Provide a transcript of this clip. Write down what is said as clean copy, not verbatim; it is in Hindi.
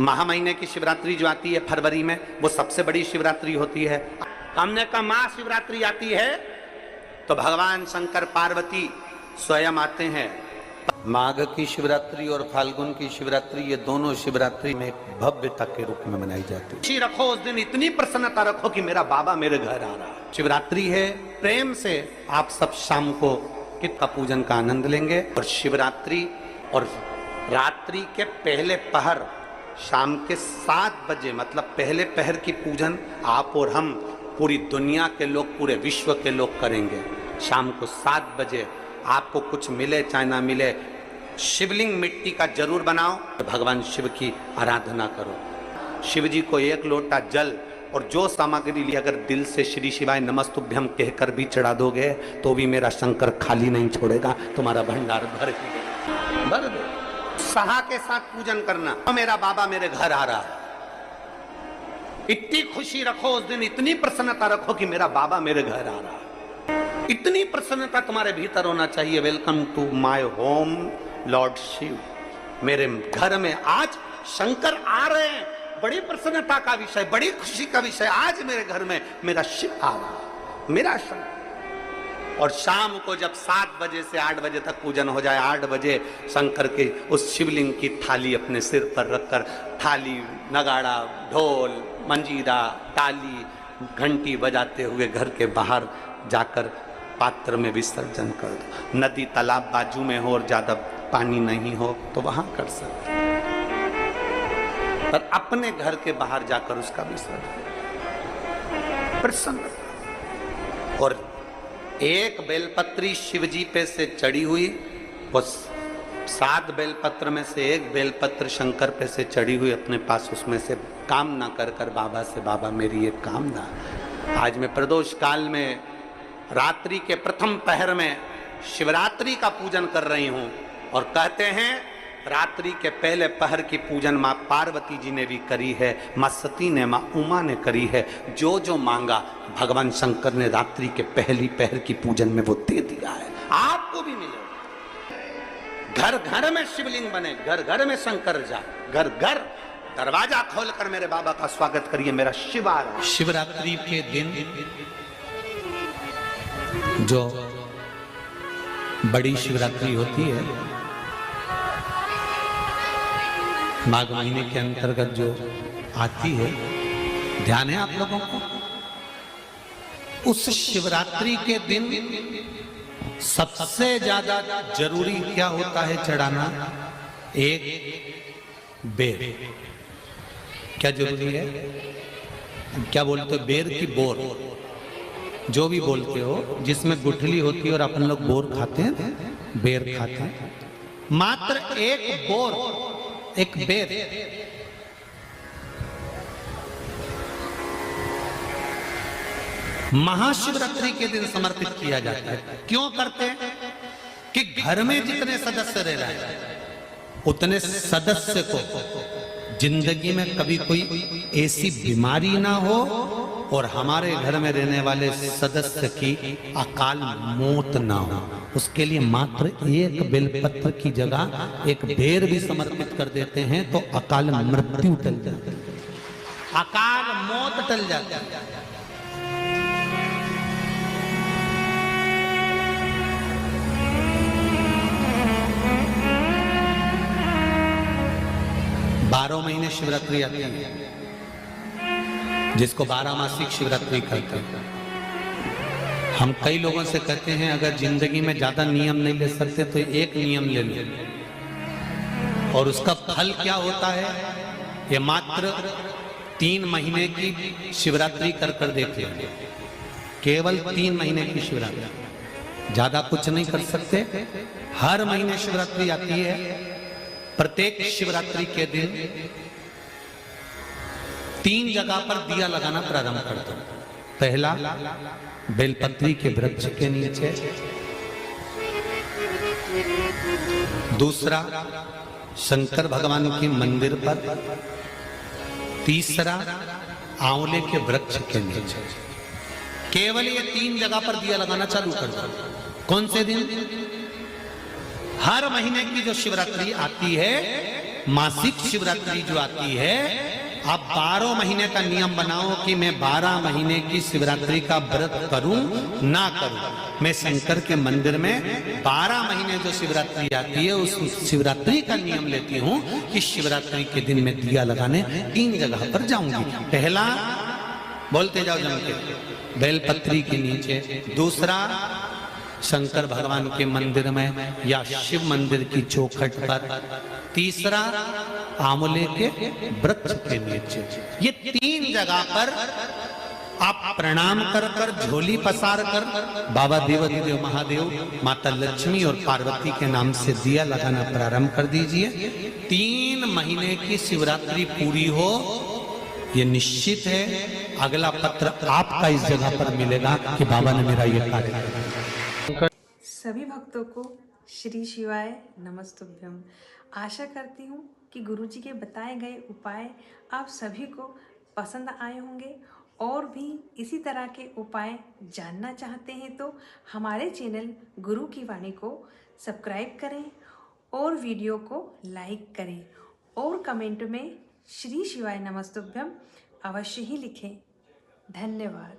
महा महीने की शिवरात्रि जो आती है फरवरी में, वो सबसे बड़ी शिवरात्रि होती है। हमने कहा महाशिवरात्रि आती है तो भगवान शंकर पार्वती स्वयं आते हैं। माघ की शिवरात्रि और फाल्गुन की शिवरात्रि, ये दोनों शिवरात्रि में भव्यता के रूप में मनाई जाती है। खुशी रखो उस दिन, इतनी प्रसन्नता रखो कि मेरा बाबा मेरे घर आ रहा है। शिवरात्रि है, प्रेम से आप सब शाम को किट का पूजन का आनंद लेंगे। और शिवरात्रि और रात्रि के पहले पहर शाम के 7 बजे, मतलब पहले पहर की पूजन आप और हम, पूरी दुनिया के लोग, पूरे विश्व के लोग करेंगे। शाम को 7 बजे आपको कुछ मिले चाहे ना मिले, शिवलिंग मिट्टी का जरूर बनाओ, भगवान शिव की आराधना करो। शिव जी को 1 लोटा जल और जो सामग्री ली, अगर दिल से श्री शिवाय नमस्तुभ्यम कहकर भी चढ़ा दोगे तो भी मेरा शंकर खाली नहीं छोड़ेगा, तुम्हारा भंडार भर दे। सहा के साथ पूजन करना, तो मेरा बाबा मेरे घर आ रहा है। इतनी खुशी रखो उस दिन, इतनी प्रसन्नता रखो कि मेरा बाबा मेरे घर आ रहा है। इतनी प्रसन्नता तुम्हारे भीतर होना चाहिए। Welcome to my home lord Shiva, मेरे घर में आज शंकर आ रहे हैं। बड़ी प्रसन्नता का विषय, बड़ी खुशी का विषय, आज मेरे घर में मेरा शिव आ रहा है, मेरा शंकर। और शाम को जब 7 बजे से 8 बजे तक पूजन हो जाए, 8 बजे शंकर के उस शिवलिंग की थाली अपने सिर पर रखकर, थाली, नगाड़ा, ढोल, मंजीरा, ताली, घंटी बजाते हुए घर के बाहर जाकर पात्र में विसर्जन कर दो। नदी तालाब बाजू में हो और ज्यादा पानी नहीं हो तो वहां कर सकते, पर अपने घर के बाहर जाकर उसका विसर्जन प्रसन्न। और एक बेलपत्री शिवजी पे से चढ़ी हुई, वो 7 बेलपत्र में से एक बेलपत्र शंकर पे से चढ़ी हुई अपने पास, उसमें से कामना कर कर बाबा से, बाबा मेरी एक कामना, आज मैं प्रदोष काल में रात्रि के प्रथम पहर में शिवरात्रि का पूजन कर रही हूं। और कहते हैं रात्रि के पहले पहर की पूजन माँ पार्वती जी ने भी करी है, माँ सती ने, माँ उमा ने करी है। जो जो मांगा भगवान शंकर ने रात्रि के पहली पहर की पूजन में वो दे दिया है, आपको भी मिलेगा। घर घर में शिवलिंग बने, घर घर में शंकर जा, घर घर दरवाजा खोलकर मेरे बाबा का स्वागत करिए, मेरा शिव आ रहा है। शिवरात्रि के दिन जो बड़ी शिवरात्रि होती है, माघ महीने के अंतर्गत जो आती है, ध्यान है आप लोगों को? उस शिवरात्रि के दिन सबसे ज्यादा जरूरी क्या होता है चढ़ाना? एक बेर। क्या जरूरी है? क्या बोलते हो? बेर की बोर, जो भी बोलते हो, जिसमें गुठली होती है और अपन लोग बोर खाते हैं, बेर खाते हैं। मात्र एक बोर, एक बेर। महाशिवरात्रि के दिन समर्पित किया जाता है। क्यों करते हैं? कि घर में जितने सदस्य रह रहे हैं, उतने सदस्य को जिंदगी में कभी कोई ऐसी बीमारी ना हो और हमारे घर में रहने वाले सदस्य की अकाल मौत ना हो, उसके लिए मात्र एक बेलपत्र की जगह एक बेर भी समर्पित कर देते हैं तो अकाल मृत्यु टल जाती है, अकाल मौत टल जाती है। 12 महीने शिवरात्रि आती है, जिसको 12 मासिक शिवरात्रि कहते हैं। हम कई लोगों से कहते हैं अगर जिंदगी में ज्यादा नियम नहीं ले सकते तो एक नियम ले लो, और उसका फल क्या होता है ये मात्र 3 महीने की शिवरात्रि कर कर देखते हैं। केवल 3 महीने की शिवरात्रि, ज्यादा कुछ नहीं कर सकते। हर महीने शिवरात्रि आती है। प्रत्येक शिवरात्रि के दिन 3 जगह पर दिया लगाना प्रारंभ कर दो। पहला बेलपत्री के वृक्ष के नीचे, दूसरा शंकर भगवान के मंदिर पर, तीसरा आंवले के वृक्ष के नीचे। केवल ये 3 जगह पर दिया लगाना चालू कर दो। कौन से दिन? हर महीने की जो शिवरात्रि आती है मासिक शिवरात्रि जो आती है, आप 12 महीने का नियम बनाओ कि मैं 12 महीने की शिवरात्रि का व्रत करूं ना करूं। मैं शंकर के मंदिर में 12 महीने जो शिवरात्रि आती है उस शिवरात्रि का नियम लेती हूं कि शिवरात्रि के दिन मैं दिया लगाने 3 जगह पर जाऊंगी। पहला, बोलते जाओ जम के, बेलपत्री के नीचे। दूसरा, शंकर भगवान के मंदिर में या शिव मंदिर की चौखट पर। तीसरा, आंवले के वृक्ष के नीचे। ये 3 जगह पर आप प्रणाम कर कर, झोली पसार कर बाबा देवाधिदेव महादेव, माता लक्ष्मी और पार्वती के नाम से दिया लगाना प्रारंभ कर दीजिए। 3 महीने की शिवरात्रि पूरी हो, ये निश्चित है अगला पत्र आपका इस जगह पर मिलेगा कि बाबा ने मेरा ये कार्य किया। सभी भक्तों को श्री शिवाय नमस्तुभ्यम। आशा करती हूँ कि गुरुजी के बताए गए उपाय आप सभी को पसंद आए होंगे, और भी इसी तरह के उपाय जानना चाहते हैं तो हमारे चैनल गुरु की वाणी को सब्सक्राइब करें और वीडियो को लाइक करें, और कमेंट में श्री शिवाय नमस्तुभ्यम अवश्य ही लिखें। धन्यवाद।